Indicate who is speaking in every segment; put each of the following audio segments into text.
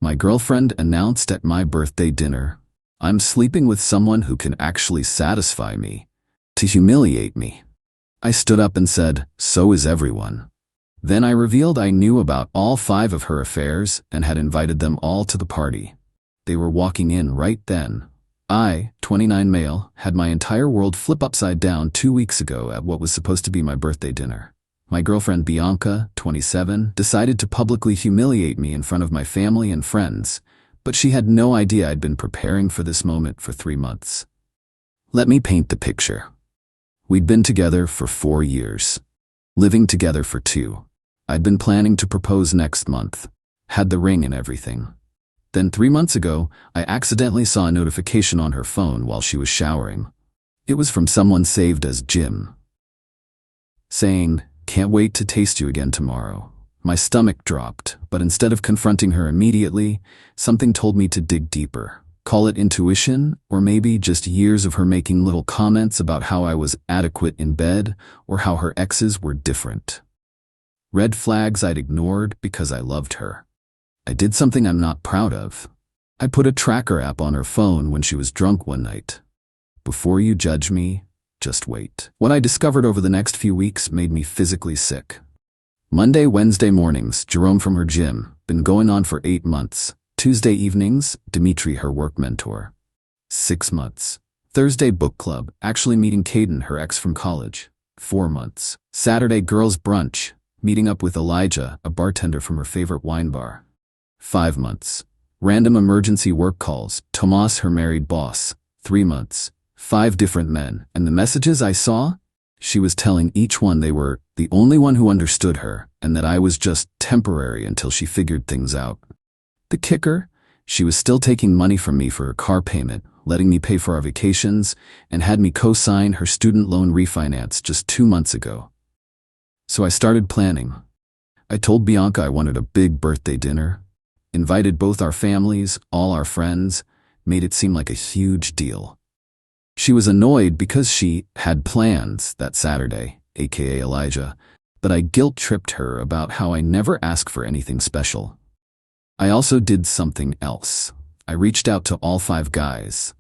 Speaker 1: My girlfriend announced at my birthday dinner, "I'm sleeping with someone who can actually satisfy me, to humiliate me." I stood up and said, "So is everyone." Then I revealed I knew about all 5 of her affairs and had invited them all to the party. They were walking in right then. I, 29 male, had my entire world flip upside down 2 weeks ago at what was supposed to be my birthday dinner. My girlfriend Bianca, 27, decided to publicly humiliate me in front of my family and friends, but she had no idea I'd been preparing for this moment for 3 months. Let me paint the picture. We'd been together for 4 years, living together for 2. I'd been planning to propose next month, had the ring and everything. Then 3 months ago, I accidentally saw a notification on her phone while she was showering. It was from someone saved as Jim, saying, "Can't wait to taste you again tomorrow." My stomach dropped, but instead of confronting her immediately, something told me to dig deeper. Call it intuition, or maybe just years of her making little comments about how I was adequate in bed or how her exes were different. Red flags I'd ignored because I loved her. I did something I'm not proud of. I put a tracker app on her phone when she was drunk one night. Before you judge me, just wait. What I discovered over the next few weeks made me physically sick. Monday, Wednesday mornings, Jerome from her gym, been going on for 8 months. Tuesday evenings, Dimitri, her work mentor. 6 months. Thursday book club, actually meeting Caden, her ex from college. 4 months. Saturday girls brunch, meeting up with Elijah, a bartender from her favorite wine bar. 5 months. Random emergency work calls, Tomas, her married boss. 3 months. 5 different men, and the messages I saw? She was telling each one they were the only one who understood her, and that I was just temporary until she figured things out. The kicker? She was still taking money from me for her car payment, letting me pay for our vacations, and had me co-sign her student loan refinance just 2 months ago. So I started planning. I told Bianca I wanted a big birthday dinner, invited both our families, all our friends, made it seem like a huge deal. She was annoyed because she had plans that Saturday, aka Elijah, but I guilt-tripped her about how I never ask for anything special. I also did something else. I reached out to all 5 guys.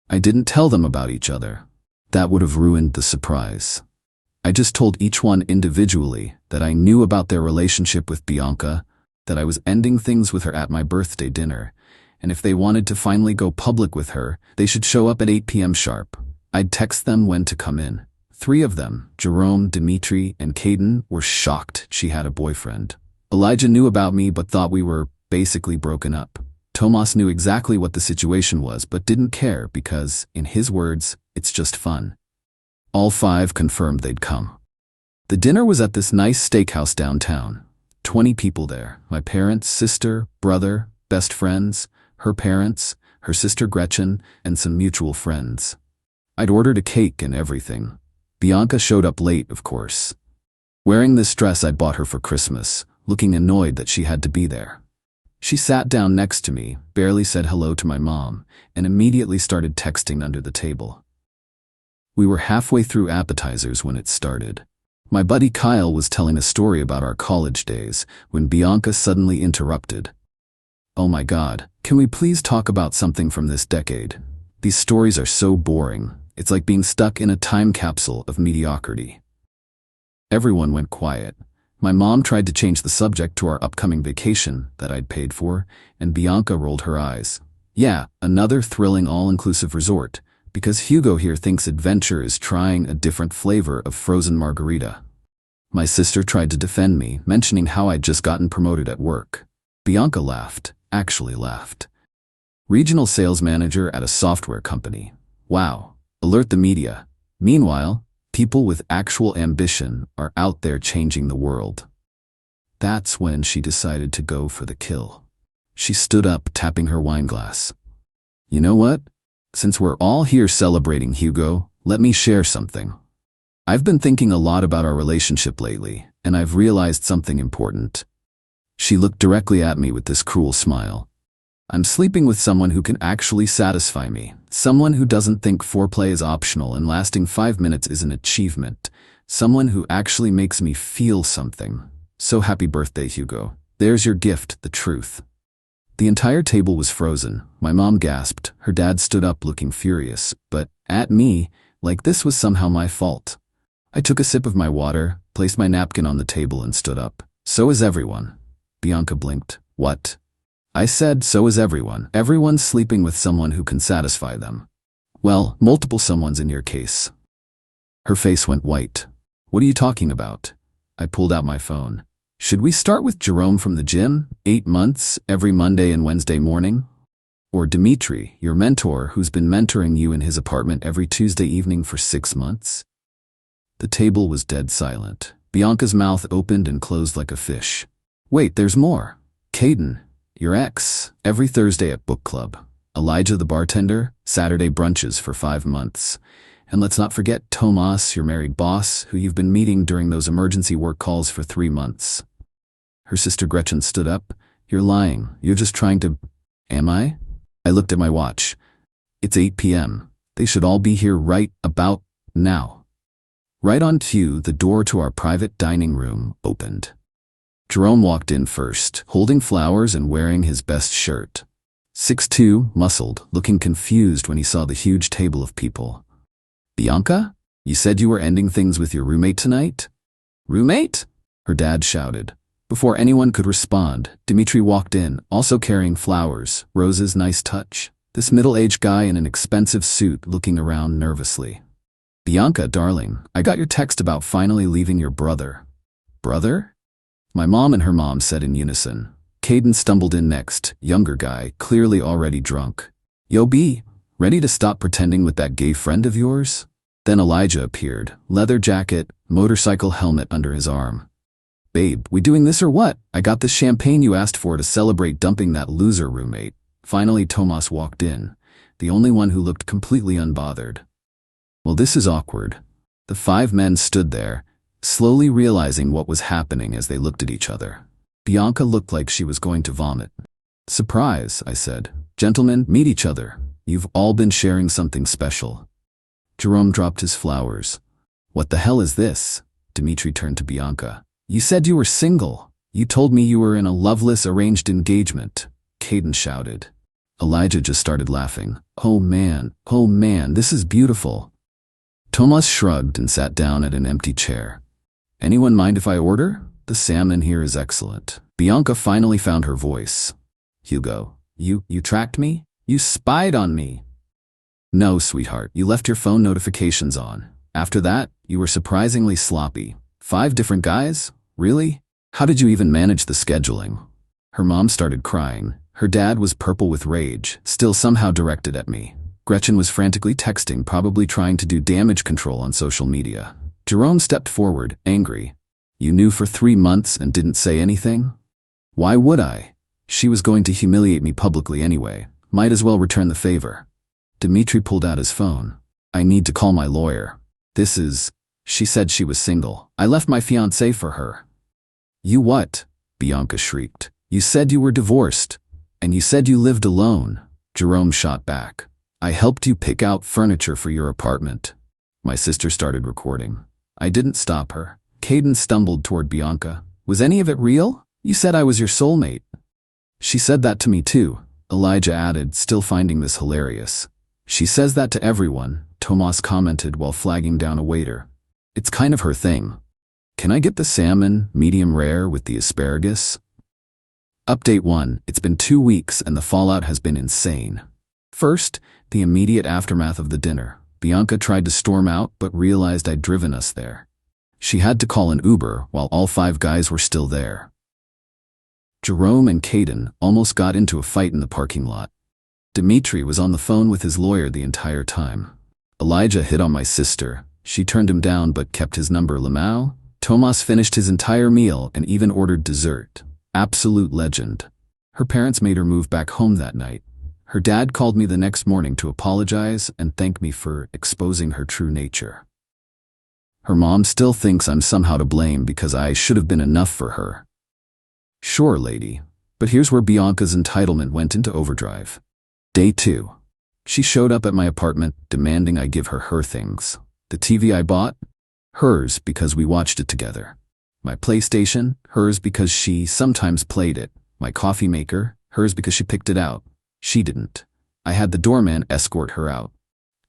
Speaker 1: I didn't tell them about each other. That would have ruined the surprise. I just told each one individually that I knew about their relationship with Bianca, that I was ending things with her at my birthday dinner, and if they wanted to finally go public with her, they should show up at 8 p.m. sharp. I'd text them when to come in. 3 of them, Jerome, Dimitri, and Caden, were shocked she had a boyfriend. Elijah knew about me but thought we were basically broken up. Tomas knew exactly what the situation was but didn't care because, in his words, it's just fun. All 5 confirmed they'd come. The dinner was at this nice steakhouse downtown. 20 people there, my parents, sister, brother, best friends, her parents, her sister Gretchen, and some mutual friends. I'd ordered a cake and everything. Bianca showed up late, of course. Wearing this dress I'd bought her for Christmas, looking annoyed that she had to be there. She sat down next to me, barely said hello to my mom, and immediately started texting under the table. We were halfway through appetizers when it started. My buddy Kyle was telling a story about our college days when Bianca suddenly interrupted. "Oh my God, can we please talk about something from this decade? These stories are so boring. It's like being stuck in a time capsule of mediocrity." Everyone went quiet. My mom tried to change the subject to our upcoming vacation that I'd paid for, and Bianca rolled her eyes. "Yeah, another thrilling all-inclusive resort, because Hugo here thinks adventure is trying a different flavor of frozen margarita." My sister tried to defend me, mentioning how I'd just gotten promoted at work. Bianca laughed, actually laughed. "Regional sales manager at a software company. Wow. Alert the media. Meanwhile, people with actual ambition are out there changing the world." That's when she decided to go for the kill. She stood up, tapping her wine glass. "You know what? Since we're all here celebrating Hugo, let me share something. I've been thinking a lot about our relationship lately, and I've realized something important." She looked directly at me with this cruel smile. "I'm sleeping with someone who can actually satisfy me, someone who doesn't think foreplay is optional and lasting 5 minutes is an achievement, someone who actually makes me feel something. So happy birthday, Hugo. There's your gift, the truth." The entire table was frozen. My mom gasped. Her dad stood up looking furious, but at me, like this was somehow my fault. I took a sip of my water, placed my napkin on the table and stood up. So is everyone. Bianca blinked. What? I said, so is everyone. Everyone's sleeping with someone who can satisfy them. Well, multiple someones in your case. Her face went white. What are you talking about? I pulled out my phone. Should we start with Jerome from the gym, 8 months, every Monday and Wednesday morning? Or Dimitri, your mentor, who's been mentoring you in his apartment every Tuesday evening for 6 months? The table was dead silent. Bianca's mouth opened and closed like a fish. Wait, there's more. Caden, your ex, every Thursday at book club. Elijah the bartender, Saturday brunches for 5 months. And let's not forget Tomas, your married boss, who you've been meeting during those emergency work calls for 3 months. Her sister Gretchen stood up. You're lying. You're just trying to... Am I? I looked at my watch. It's 8 p.m. They should all be here right about now. Right on cue, the door to our private dining room opened. Jerome walked in first, holding flowers and wearing his best shirt. 6'2", muscled, looking confused when he saw the huge table of people. Bianca? You said you were ending things with your roommate tonight? Roommate? Her dad shouted. Before anyone could respond, Dimitri walked in, also carrying flowers, Rose's nice touch. This middle-aged guy in an expensive suit looking around nervously. Bianca, darling, I got your text about finally leaving your brother. Brother? My mom and her mom said in unison. Caden stumbled in next, younger guy, clearly already drunk. Yo B, ready to stop pretending with that gay friend of yours? Then Elijah appeared, leather jacket, motorcycle helmet under his arm. Babe, we doing this or what? I got this champagne you asked for to celebrate dumping that loser roommate. Finally, Tomas walked in, the only one who looked completely unbothered. Well, this is awkward. The 5 men stood there, slowly realizing what was happening as they looked at each other. Bianca looked like she was going to vomit. Surprise, I said. Gentlemen, meet each other. You've all been sharing something special. Jerome dropped his flowers. What the hell is this? Dimitri turned to Bianca. You said you were single. You told me you were in a loveless arranged engagement. Caden shouted. Elijah just started laughing. Oh man, this is beautiful. Tomas shrugged and sat down at an empty chair. Anyone mind if I order? The salmon here is excellent. Bianca finally found her voice. Hugo, you tracked me? You spied on me. No, sweetheart, you left your phone notifications on. After that, you were surprisingly sloppy. 5 different guys? Really? How did you even manage the scheduling? Her mom started crying. Her dad was purple with rage, still somehow directed at me. Gretchen was frantically texting, probably trying to do damage control on social media. Jerome stepped forward, angry. You knew for 3 months and didn't say anything? Why would I? She was going to humiliate me publicly anyway. Might as well return the favor. Dimitri pulled out his phone. I need to call my lawyer. This is... She said she was single. I left my fiancé for her. You what? Bianca shrieked. You said you were divorced. And you said you lived alone. Jerome shot back. I helped you pick out furniture for your apartment. My sister started recording. I didn't stop her. Caden stumbled toward Bianca. Was any of it real? You said I was your soulmate. She said that to me too, Elijah added, still finding this hilarious. She says that to everyone, Tomas commented while flagging down a waiter. It's kind of her thing. Can I get the salmon, medium rare, with the asparagus? Update 1. It's been 2 weeks and the fallout has been insane. First, the immediate aftermath of the dinner. Bianca tried to storm out but realized I'd driven us there. She had to call an Uber while all 5 guys were still there. Jerome and Caden almost got into a fight in the parking lot. Dimitri was on the phone with his lawyer the entire time. Elijah hit on my sister. She turned him down but kept his number. Lamau. Tomas finished his entire meal and even ordered dessert. Absolute legend. Her parents made her move back home that night. Her dad called me the next morning to apologize and thank me for exposing her true nature. Her mom still thinks I'm somehow to blame because I should have been enough for her. Sure, lady, but here's where Bianca's entitlement went into overdrive. Day 2. She showed up at my apartment demanding I give her her things. The TV I bought? Hers because we watched it together. My PlayStation? Hers because she sometimes played it. My coffee maker? Hers because she picked it out. She didn't. I had the doorman escort her out.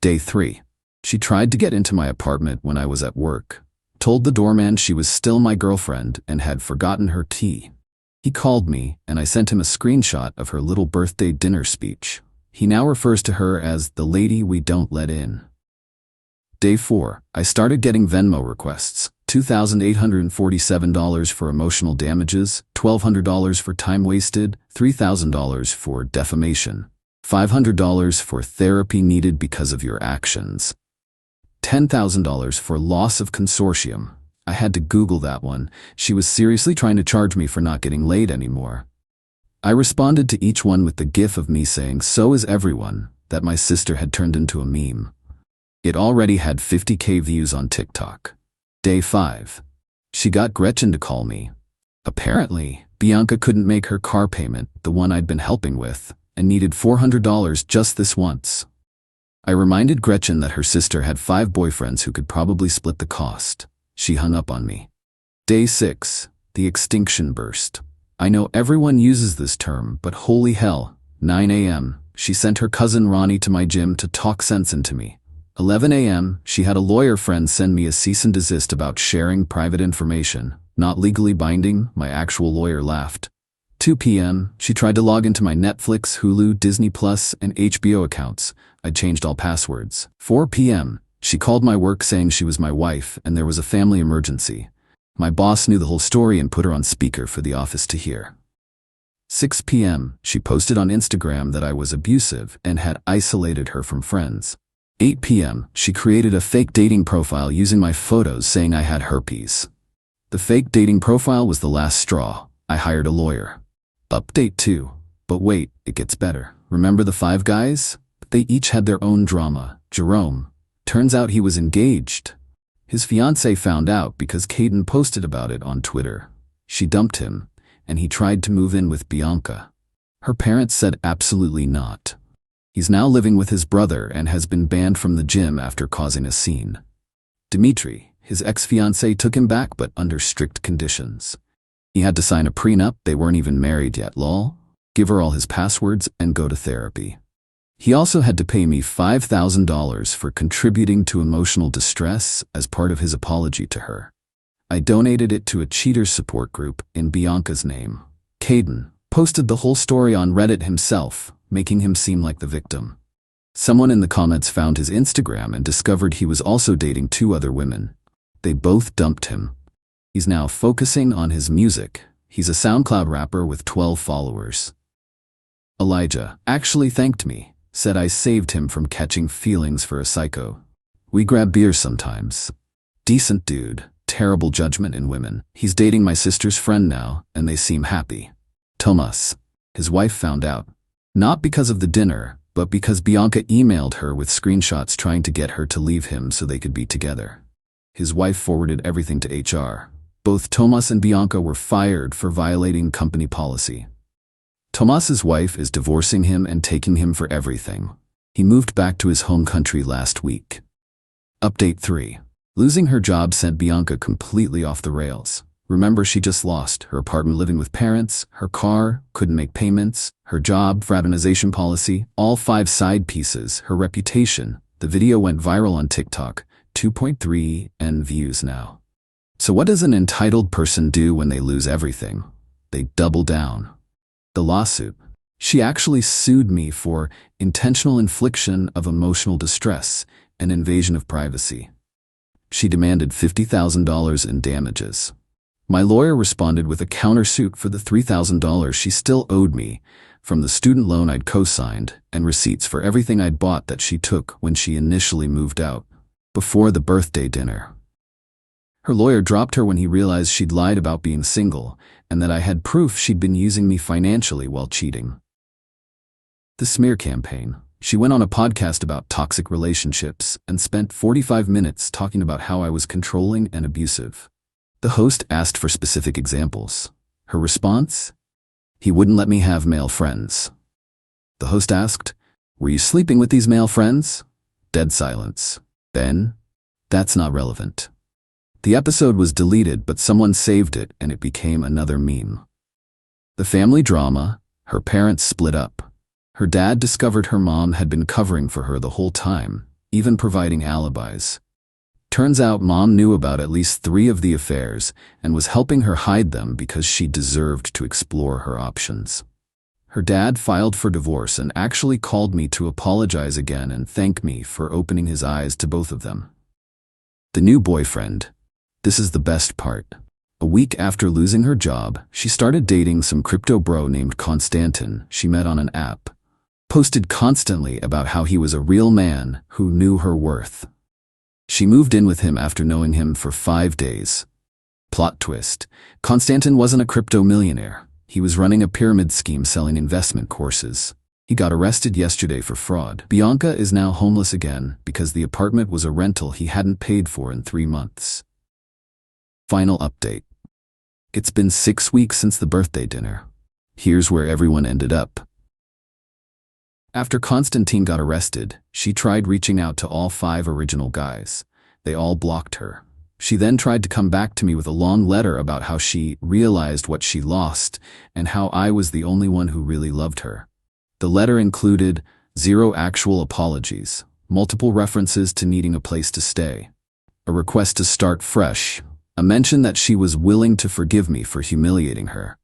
Speaker 1: Day 3. She tried to get into my apartment when I was at work. Told the doorman she was still my girlfriend and had forgotten her tea. He called me, and I sent him a screenshot of her little birthday dinner speech. He now refers to her as the lady we don't let in. Day 4. I started getting Venmo requests. $2,847 for emotional damages, $1,200 for time wasted, $3,000 for defamation, $500 for therapy needed because of your actions, $10,000 for loss of consortium. I had to Google that one. She was seriously trying to charge me for not getting laid anymore. I responded to each one with the gif of me saying, "So is everyone," that my sister had turned into a meme. It already had 50K views on TikTok. Day 5. She got Gretchen to call me. Apparently, Bianca couldn't make her car payment, the one I'd been helping with, and needed $400 just this once. I reminded Gretchen that her sister had 5 boyfriends who could probably split the cost. She hung up on me. Day 6. The extinction burst. I know everyone uses this term, but holy hell, 9 a.m., she sent her cousin Ronnie to my gym to talk sense into me. 11 a.m., she had a lawyer friend send me a cease and desist about sharing private information, not legally binding. My actual lawyer laughed. 2 p.m., she tried to log into my Netflix, Hulu, Disney Plus, and HBO accounts. I changed all passwords. 4 p.m., she called my work saying she was my wife and there was a family emergency. My boss knew the whole story and put her on speaker for the office to hear. 6 p.m., she posted on Instagram that I was abusive and had isolated her from friends. 8 p.m., she created a fake dating profile using my photos saying I had herpes. The fake dating profile was the last straw. I hired a lawyer. Update 2. But wait, it gets better. Remember the 5 guys? They each had their own drama. Jerome. Turns out he was engaged. His fiancée found out because Caden posted about it on Twitter. She dumped him, and he tried to move in with Bianca. Her parents said absolutely not. He's now living with his brother and has been banned from the gym after causing a scene. Dimitri, his ex-fiancée, took him back but under strict conditions. He had to sign a prenup, they weren't even married yet, lol. Give her all his passwords and go to therapy. He also had to pay me $5,000 for contributing to emotional distress as part of his apology to her. I donated it to a cheaters support group in Bianca's name. Caden posted the whole story on Reddit himself, making him seem like the victim. Someone in the comments found his Instagram and discovered he was also dating 2 other women. They both dumped him. He's now focusing on his music. He's a SoundCloud rapper with 12 followers. Elijah actually thanked me, said I saved him from catching feelings for a psycho. We grab beers sometimes. Decent dude, terrible judgment in women. He's dating my sister's friend now, and they seem happy. Tomas. His wife found out. Not because of the dinner, but because Bianca emailed her with screenshots trying to get her to leave him so they could be together. His wife forwarded everything to HR. Both Tomas and Bianca were fired for violating company policy. Tomas's wife is divorcing him and taking him for everything. He moved back to his home country last week. Update 3. Losing her job sent Bianca completely off the rails. Remember, she just lost her apartment living with parents, her car, couldn't make payments, her job, fraternization policy, all 5 side pieces, her reputation. The video went viral on TikTok, 2.3 million views now. So what does an entitled person do when they lose everything? They double down. The lawsuit. She actually sued me for intentional infliction of emotional distress and invasion of privacy. She demanded $50,000 in damages. My lawyer responded with a countersuit for the $3,000 she still owed me from the student loan I'd co-signed and receipts for everything I'd bought that she took when she initially moved out, before the birthday dinner. Her lawyer dropped her when he realized she'd lied about being single and that I had proof she'd been using me financially while cheating. The smear campaign. She went on a podcast about toxic relationships and spent 45 minutes talking about how I was controlling and abusive. The host asked for specific examples. Her response? He wouldn't let me have male friends. The host asked, "Were you sleeping with these male friends?" Dead silence. Then, "That's not relevant." The episode was deleted, but someone saved it and it became another meme. The family drama. Her parents split up. Her dad discovered her mom had been covering for her the whole time, even providing alibis. Turns out mom knew about at least 3 of the affairs and was helping her hide them because she deserved to explore her options. Her dad filed for divorce and actually called me to apologize again and thank me for opening his eyes to both of them. The new boyfriend. This is the best part. A week after losing her job, she started dating some crypto bro named Konstantin she met on an app. Posted constantly about how he was a real man who knew her worth. She moved in with him after knowing him for 5 days. Plot twist. Konstantin wasn't a crypto millionaire. He was running a pyramid scheme selling investment courses. He got arrested yesterday for fraud. Bianca is now homeless again because the apartment was a rental he hadn't paid for in 3 months. Final update. It's been 6 weeks since the birthday dinner. Here's where everyone ended up. After Konstantin got arrested, she tried reaching out to all 5 original guys. They all blocked her. She then tried to come back to me with a long letter about how she realized what she lost and how I was the only one who really loved her. The letter included 0 actual apologies, multiple references to needing a place to stay, a request to start fresh, a mention that she was willing to forgive me for humiliating her.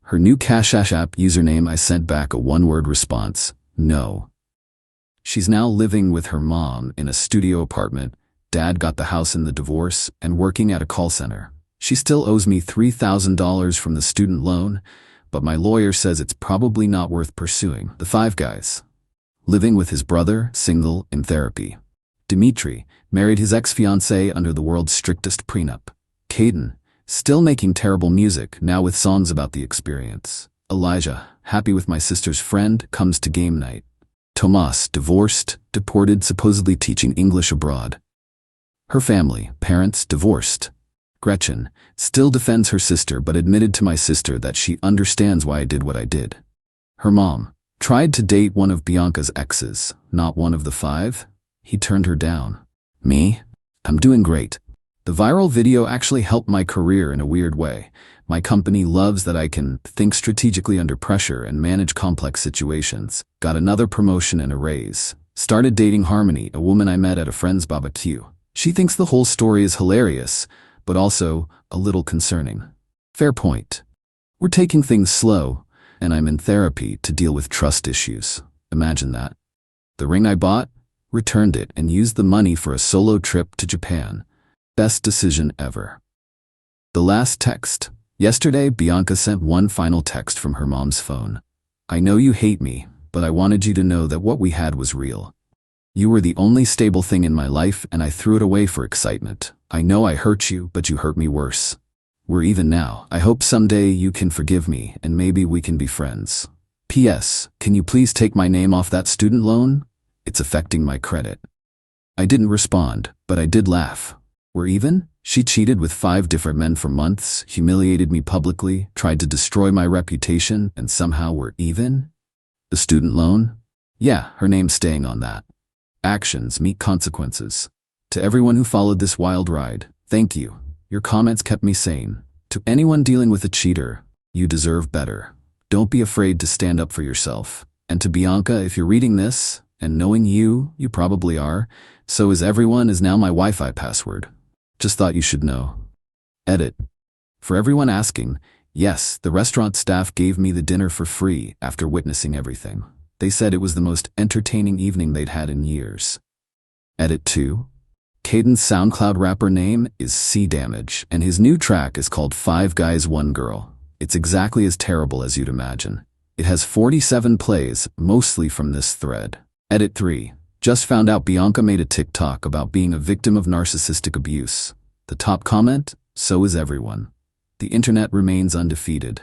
Speaker 1: Her new Cash App username. I sent back a 1-word response, no. She's now living with her mom in a studio apartment. Dad got the house in the divorce and working at a call center. She still owes me $3,000 from the student loan, but my lawyer says it's probably not worth pursuing. The 5 guys. Living with his brother, single, in therapy. Dimitri married his ex-fiancée under the world's strictest prenup. Caden, still making terrible music, now with songs about the experience. Elijah, happy with my sister's friend, comes to game night. Tomas, divorced, deported, supposedly teaching English abroad. Her family, parents, divorced. Gretchen, still defends her sister but admitted to my sister that she understands why I did what I did. Her mom, tried to date one of Bianca's exes, not one of the 5. He turned her down. Me? I'm doing great. The viral video actually helped my career in a weird way. My company loves that I can think strategically under pressure and manage complex situations. Got another promotion and a raise. Started dating Harmony, a woman I met at a friend's barbecue. She thinks the whole story is hilarious, but also a little concerning. Fair point. We're taking things slow, and I'm in therapy to deal with trust issues. Imagine that. The ring I bought? Returned it and used the money for a solo trip to Japan. Best decision ever. The last text. Yesterday, Bianca sent one final text from her mom's phone. I know you hate me, but I wanted you to know that what we had was real. You were the only stable thing in my life, and I threw it away for excitement. I know I hurt you, but you hurt me worse. We're even now. I hope someday you can forgive me, and maybe we can be friends. P.S. Can you please take my name off that student loan? It's affecting my credit. I didn't respond, but I did laugh. We're even? She cheated with 5 different men for months, humiliated me publicly, tried to destroy my reputation, and somehow we're even? The student loan? Yeah, her name's staying on that. Actions meet consequences. To everyone who followed this wild ride, thank you. Your comments kept me sane. To anyone dealing with a cheater, you deserve better. Don't be afraid to stand up for yourself. And to Bianca, if you're reading this, and knowing you probably are, so is everyone is now my Wi-Fi password. Just thought you should know. Edit. For everyone asking, yes, the restaurant staff gave me the dinner for free after witnessing everything. They said it was the most entertaining evening they'd had in years. Edit 2. Caden's SoundCloud rapper name is C Damage, and his new track is called 5 Guys 1 Girl. It's exactly as terrible as you'd imagine. It has 47 plays, mostly from this thread. Edit 3. Just found out Bianca made a TikTok about being a victim of narcissistic abuse. The top comment? So is everyone. The internet remains undefeated.